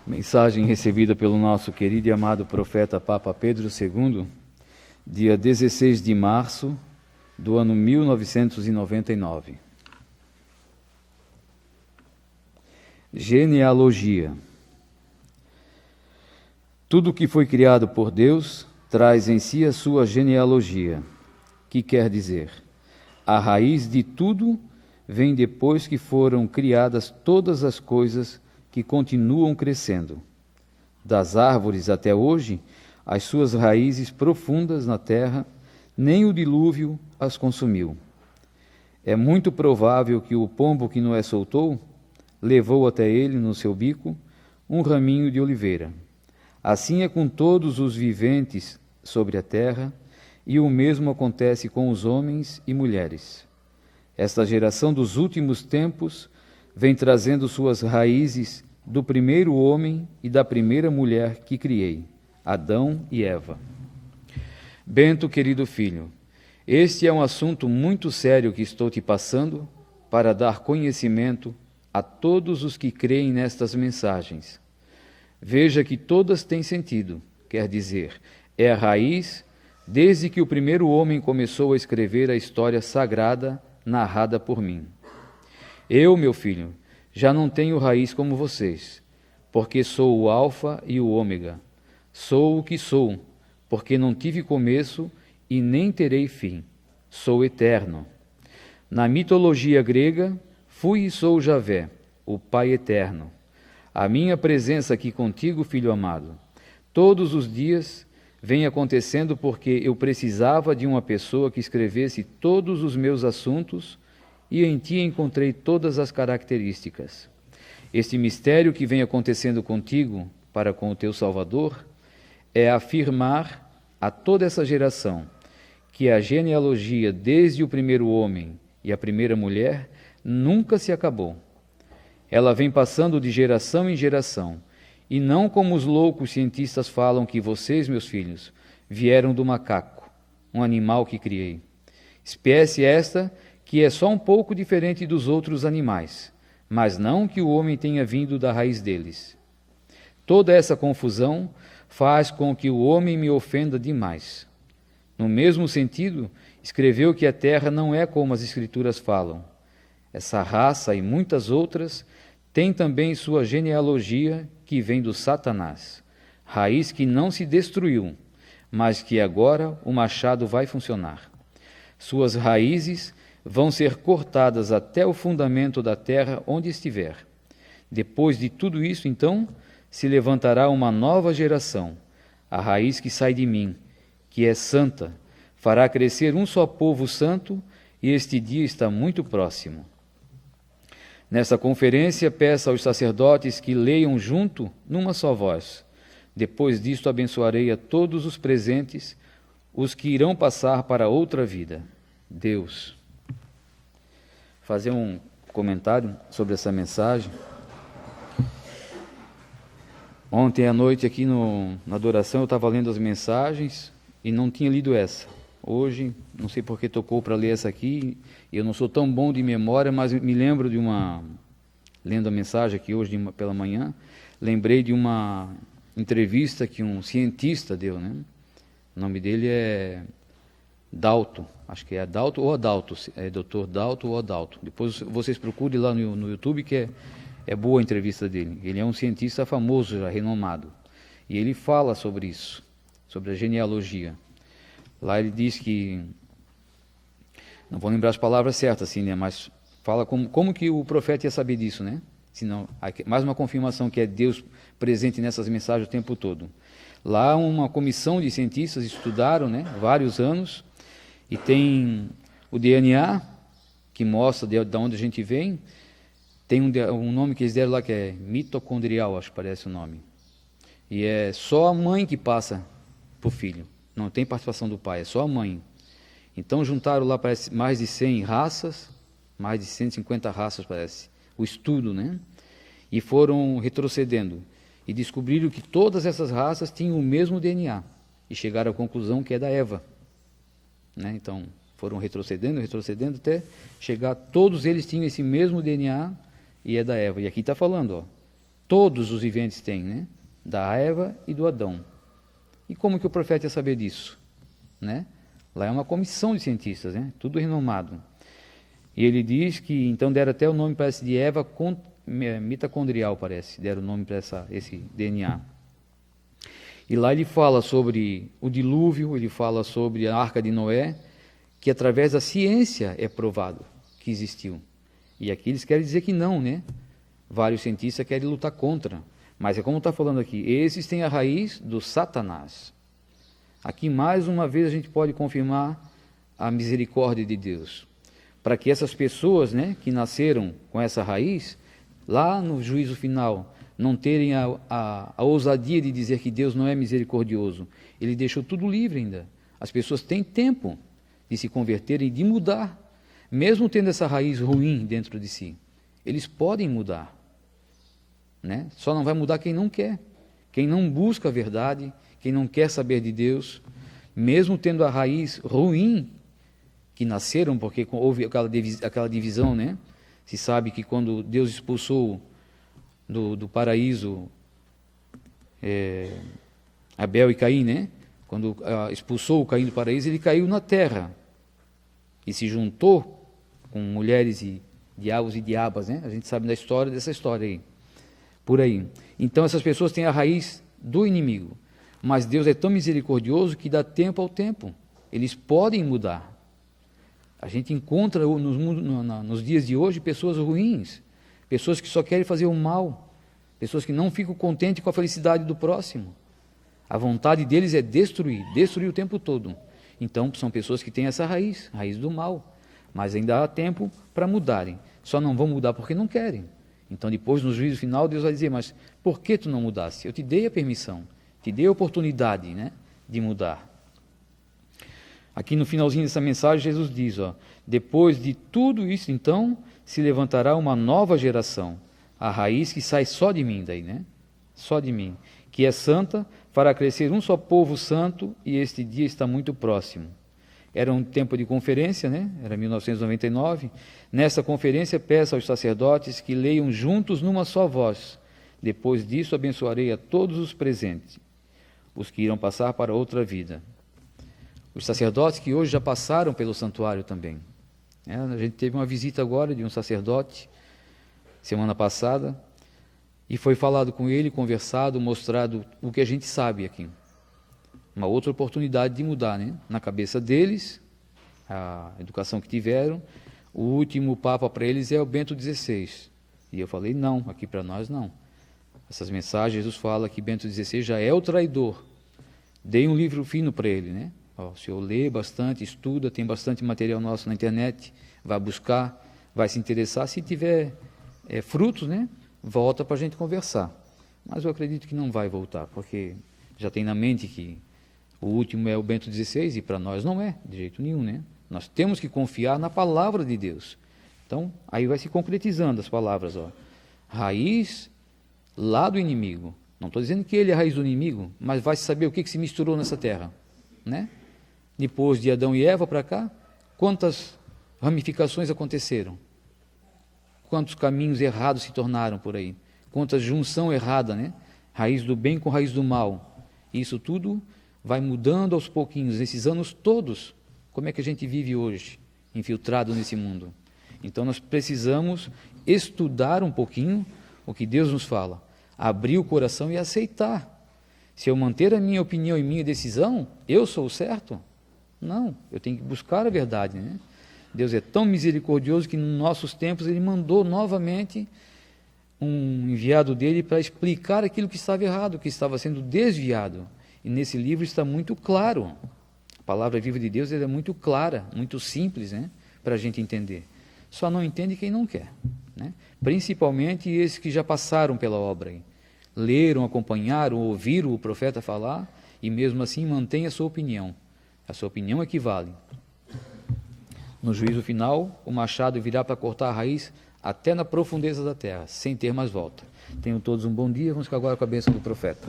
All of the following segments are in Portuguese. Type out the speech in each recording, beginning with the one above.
Mensagem recebida pelo nosso querido e amado profeta Papa Pedro II, dia 16 de março do ano 1999. Genealogia. Tudo que foi criado por Deus traz em si a sua genealogia, que quer dizer, a raiz de tudo vem depois que foram criadas todas as coisas que continuam crescendo. Das árvores até hoje, as suas raízes profundas na terra, nem o dilúvio as consumiu. É muito provável que o pombo que Noé soltou levou até ele, no seu bico, um raminho de oliveira. Assim é com todos os viventes sobre a terra, e o mesmo acontece com os homens e mulheres. Esta geração dos últimos tempos vem trazendo suas raízes do primeiro homem e da primeira mulher que criei, Adão e Eva. Bento, querido filho, este é um assunto muito sério que estou te passando para dar conhecimento a todos os que creem nestas mensagens. Veja que todas têm sentido, quer dizer, é a raiz desde que o primeiro homem começou a escrever a história sagrada narrada por mim. Eu, meu filho, já não tenho raiz como vocês, porque sou o Alfa e o Ômega. Sou o que sou, porque não tive começo e nem terei fim. Sou eterno. Na mitologia grega, fui e sou Javé, o Pai eterno. A minha presença aqui contigo, filho amado, todos os dias vem acontecendo porque eu precisava de uma pessoa que escrevesse todos os meus assuntos e em ti encontrei todas as características. Este mistério que vem acontecendo contigo para com o teu Salvador é afirmar a toda essa geração que a genealogia desde o primeiro homem e a primeira mulher nunca se acabou. Ela vem passando de geração em geração, e não como os loucos cientistas falam que vocês, meus filhos, vieram do macaco, um animal que criei. Espécie esta que é só um pouco diferente dos outros animais, mas não que o homem tenha vindo da raiz deles. Toda essa confusão faz com que o homem me ofenda demais. No mesmo sentido, escreveu que a terra não é como as escrituras falam. Essa raça e muitas outras têm também sua genealogia que vem do Satanás, raiz que não se destruiu, mas que agora o machado vai funcionar. Suas raízes vão ser cortadas até o fundamento da terra onde estiver. Depois de tudo isso, então, se levantará uma nova geração, a raiz que sai de mim, que é santa, fará crescer um só povo santo, e este dia está muito próximo. Nessa conferência, peça aos sacerdotes que leiam junto numa só voz. Depois disto, abençoarei a todos os presentes, os que irão passar para outra vida. Deus. Fazer um comentário sobre essa mensagem. Ontem à noite aqui na adoração eu estava lendo as mensagens e não tinha lido essa. Hoje, não sei por que tocou para ler essa aqui, eu não sou tão bom de memória, mas me lembro de lendo a mensagem aqui hoje pela manhã, lembrei de uma entrevista que um cientista deu, né? O nome dele é Dalto, acho que é Dalto ou Adalto, é Dr. Dalto ou Adalto. Depois vocês procurem lá no YouTube, que é boa a entrevista dele. Ele é um cientista famoso, já renomado. E ele fala sobre isso, sobre a genealogia. Lá ele diz que, não vou lembrar as palavras certas, assim, né? Mas fala como que o profeta ia saber disso, né? Senão, mais uma confirmação que é Deus presente nessas mensagens o tempo todo. Lá uma comissão de cientistas estudaram, né, vários anos, e tem o DNA, que mostra de onde a gente vem. Tem um nome que eles deram lá que é mitocondrial, acho que parece o nome. E é só a mãe que passa para o filho. Não tem participação do pai, é só a mãe. Então juntaram lá, parece, mais de 100 raças, mais de 150 raças, parece, o estudo, né? E foram retrocedendo. E descobriram que todas essas raças tinham o mesmo DNA. E chegaram à conclusão que é da Eva. Né? Então, foram retrocedendo, até chegar, todos eles tinham esse mesmo DNA e é da Eva. E aqui está falando, ó, todos os viventes têm, né? Da Eva e do Adão. E como que o profeta ia saber disso? Né? Lá é uma comissão de cientistas, né? Tudo renomado. E ele diz que, então, deram até o nome, parece, de Eva mitocondrial, parece, deram o nome para esse DNA. E lá ele fala sobre o dilúvio, ele fala sobre a Arca de Noé, que através da ciência é provado que existiu. E aqui eles querem dizer que não, né? Vários cientistas querem lutar contra. Mas é como está falando aqui, esses têm a raiz do Satanás. Aqui, mais uma vez, a gente pode confirmar a misericórdia de Deus. Para que essas pessoas, né, que nasceram com essa raiz, lá no juízo final, não terem a ousadia de dizer que Deus não é misericordioso. Ele deixou tudo livre ainda. As pessoas têm tempo de se converterem e de mudar, mesmo tendo essa raiz ruim dentro de si. Eles podem mudar, né? Só não vai mudar quem não quer, quem não busca a verdade, quem não quer saber de Deus, mesmo tendo a raiz ruim que nasceram, porque houve aquela divisão, né? Se sabe que quando Deus expulsou do paraíso Abel e Caim, né? Quando expulsou o Caim do paraíso, ele caiu na terra e se juntou com mulheres e diabos e diabas, né? A gente sabe da história dessa história aí, por aí. Então essas pessoas têm a raiz do inimigo, mas Deus é tão misericordioso que dá tempo ao tempo. Eles podem mudar. A gente encontra nos dias de hoje pessoas ruins, pessoas que só querem fazer o mal, pessoas que não ficam contentes com a felicidade do próximo. A vontade deles é destruir o tempo todo. Então são pessoas que têm essa raiz do mal, mas ainda há tempo para mudarem. Só não vão mudar porque não querem. Então depois, no juízo final, Deus vai dizer, mas por que tu não mudaste? Eu te dei a permissão, te dei a oportunidade, né, de mudar. Aqui no finalzinho dessa mensagem, Jesus diz, depois de tudo isso, então, se levantará uma nova geração, a raiz que sai só de mim, daí, né? Só de mim, que é santa, fará crescer um só povo santo, e este dia está muito próximo. Era um tempo de conferência, né? Era 1999. Nessa conferência, peço aos sacerdotes que leiam juntos numa só voz. Depois disso, abençoarei a todos os presentes, os que irão passar para outra vida. Os sacerdotes que hoje já passaram pelo santuário também. A gente teve uma visita agora de um sacerdote, semana passada, e foi falado com ele, conversado, mostrado o que a gente sabe aqui. Uma outra oportunidade de mudar, né? Na cabeça deles, a educação que tiveram, o último Papa para eles é o Bento XVI. E eu falei, não, aqui para nós não. Essas mensagens, Jesus fala que Bento XVI já é o traidor. Dei um livro fino para ele, né? O senhor lê bastante, estuda, tem bastante material nosso na internet, vai buscar, vai se interessar. Se tiver frutos, né? Volta para a gente conversar. Mas eu acredito que não vai voltar, porque já tem na mente que o último é o Bento XVI e para nós não é, de jeito nenhum, né? Nós temos que confiar na palavra de Deus. Então, aí vai se concretizando as palavras, raiz lá do inimigo. Não estou dizendo que ele é a raiz do inimigo, mas vai saber o que se misturou nessa terra, né? Depois de Adão e Eva para cá, quantas ramificações aconteceram? Quantos caminhos errados se tornaram por aí? Quanta junção errada, né? Raiz do bem com raiz do mal. Isso tudo vai mudando aos pouquinhos, nesses anos todos. Como é que a gente vive hoje, infiltrado nesse mundo? Então nós precisamos estudar um pouquinho o que Deus nos fala, abrir o coração e aceitar. Se eu manter a minha opinião e minha decisão, eu sou o certo? Não, eu tenho que buscar a verdade, né? Deus é tão misericordioso que nos nossos tempos Ele mandou novamente um enviado dele para explicar aquilo que estava errado, que estava sendo desviado. E nesse livro está muito claro. A palavra viva de Deus é muito clara, muito simples, né, para a gente entender. Só não entende quem não quer, né? Principalmente esses que já passaram pela obra aí. Leram, acompanharam, ouviram o profeta falar e mesmo assim mantém a sua opinião. A sua opinião é que vale. No juízo final, o machado virá para cortar a raiz até na profundeza da terra, sem ter mais volta. Tenham todos um bom dia, vamos ficar agora com a bênção do profeta.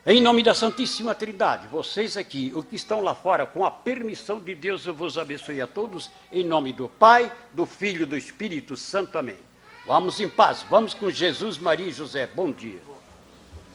Em nome da Santíssima Trindade, vocês aqui, os que estão lá fora, com a permissão de Deus, eu vos abençoe a todos, em nome do Pai, do Filho e do Espírito Santo. Amém. Vamos em paz, vamos com Jesus, Maria e José. Bom dia.